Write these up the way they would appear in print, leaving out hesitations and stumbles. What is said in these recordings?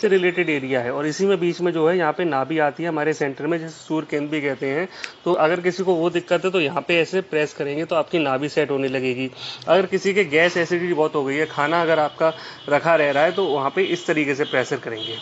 से related area है और इसी में बीच में जो है यहाँ पे नाभि आती है हमारे सेंटर में, जिसे सूर्य केंद्र भी कहते हैं। तो अगर किसी को वो दिक्कत है तो यहाँ पे ऐसे प्रेस करेंगे तो आपकी नाभि सेट होने लगेगी। अगर किसी के गैस एसिडिटी बहुत हो गई है, खाना अगर आपका रखा रह रहा है, तो वहाँ पे इस तरीके से प्रेशर करेंगे,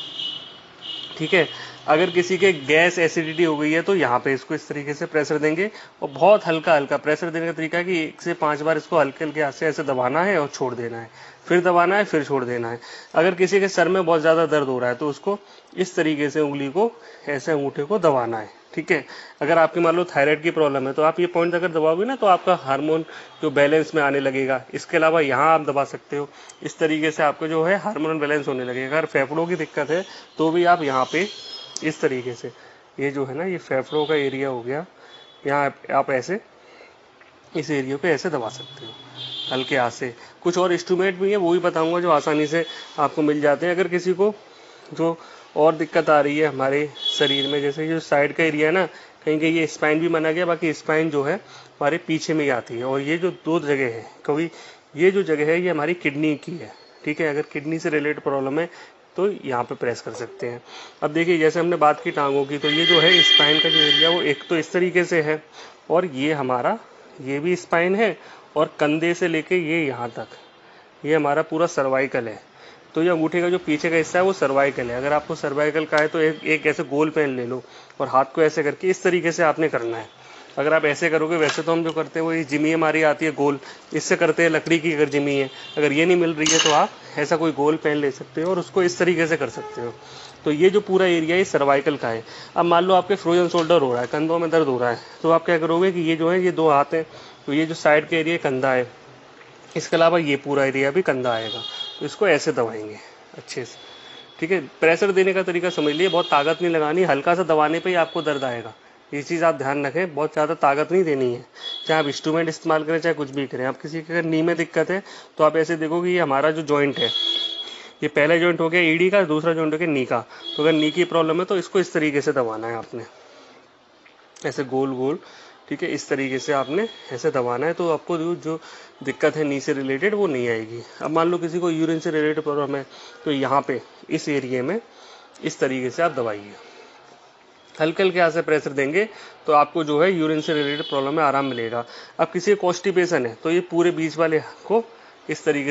ठीक है। अगर किसी के गैस एसिडिटी हो गई है तो यहाँ पे इसको इस तरीके से प्रेशर देंगे और बहुत हल्का हल्का प्रेशर देने का तरीका है कि 1 से 5 बार इसको हल्के हल्के हाथ से ऐसे दबाना है और छोड़ देना है, फिर दबाना है, फिर छोड़ देना है। अगर किसी के सर में बहुत ज़्यादा दर्द हो रहा है तो उसको इस तरीके से उंगली को ऐसे अंगूठे को दबाना है, ठीक है। अगर आपकी मान लो थायराइड की प्रॉब्लम है तो आप ये पॉइंट अगर दबाओगे ना तो आपका हार्मोन जो बैलेंस में आने लगेगा। इसके अलावा यहाँ आप दबा सकते हो, इस तरीके से आपको जो है हार्मोन बैलेंस होने लगेगा। अगर फेफड़ों की दिक्कत है तो भी आप यहाँ पे इस तरीके से, ये जो है ना, ये फेफड़ों का एरिया हो गया, यहाँ आप ऐसे इस एरिया पे ऐसे दबा सकते हो हल्के हाथ से। कुछ और इंस्ट्रूमेंट भी है, वो भी बताऊंगा जो आसानी से आपको मिल जाते हैं। अगर किसी को जो और दिक्कत आ रही है हमारे शरीर में, जैसे जो साइड का एरिया है ना, कहीं कहीं ये स्पाइन भी माना गया, बाकी स्पाइन जो है हमारे पीछे में ही आती है। और ये जो दो जगह है, कभी ये जो जगह है ये हमारी किडनी की है, ठीक है। अगर किडनी से रिलेटेड प्रॉब्लम है तो यहाँ पे प्रेस कर सकते हैं। अब देखिए, जैसे हमने बात की टांगों की, तो ये जो है स्पाइन का जो एरिया वो एक तो इस तरीके से है, और ये हमारा ये भी स्पाइन है, और कंधे से लेके ये यहाँ तक ये हमारा पूरा सर्वाइकल है। तो ये अंगूठे का जो पीछे का हिस्सा है वो सर्वाइकल है। अगर आपको सर्वाइकल का है तो एक ऐसे गोल पेन ले लो और हाथ को ऐसे करके इस तरीके से आपने करना है। अगर आप ऐसे करोगे, वैसे तो हम जो करते हैं वो ये जिमी हमारी आती है गोल, इससे करते हैं लकड़ी की अगर जिमी है। अगर ये नहीं मिल रही है तो आप ऐसा कोई गोल पेन ले सकते हो और उसको इस तरीके से कर सकते हो। तो ये जो पूरा एरिया है सर्वाइकल का है। अब मान लो आपके फ्रोजन शोल्डर हो रहा है, कंधों में दर्द हो रहा है, तो आप क्या करोगे कि ये जो है ये दो हाथ है, तो ये जो साइड का एरिया कंधा है, इसके अलावा ये पूरा एरिया भी कंधा आएगा, तो इसको ऐसे दबाएंगे अच्छे से, ठीक है। प्रेशर देने का तरीका समझ लिए, बहुत ताकत नहीं लगानी, हल्का सा दबाने पे ही आपको दर्द आएगा। ये चीज़ आप ध्यान रखें, बहुत ज़्यादा ताकत नहीं देनी है, चाहे आप इंस्ट्रूमेंट इस्तेमाल करें चाहे कुछ भी करें। आप किसी के अगर नी में दिक्कत है तो आप ऐसे देखोगे ये हमारा जो जॉइंट है, ये पहला जॉइंट हो गया ईडी का, दूसरा जॉइंट हो गया नी का। तो अगर नी की प्रॉब्लम है तो इसको इस तरीके से दबाना है आपने, ऐसे गोल गोल, ठीक है। इस तरीके से आपने ऐसे दबाना है, तो आपको जो दिक्कत है नी से रिलेटेड वो नहीं आएगी। अब मान लो किसी को यूरिन से रिलेटेड प्रॉब्लम है तो यहाँ पे इस एरिया में इस तरीके से आप दबाइए, हल्के हल्के हाथ से प्रेशर देंगे तो आपको जो है यूरिन से रिलेटेड प्रॉब्लम में आराम मिलेगा। अब किसी को कॉन्स्टिपेशन है तो ये पूरे बीच वाले को इस तरीके से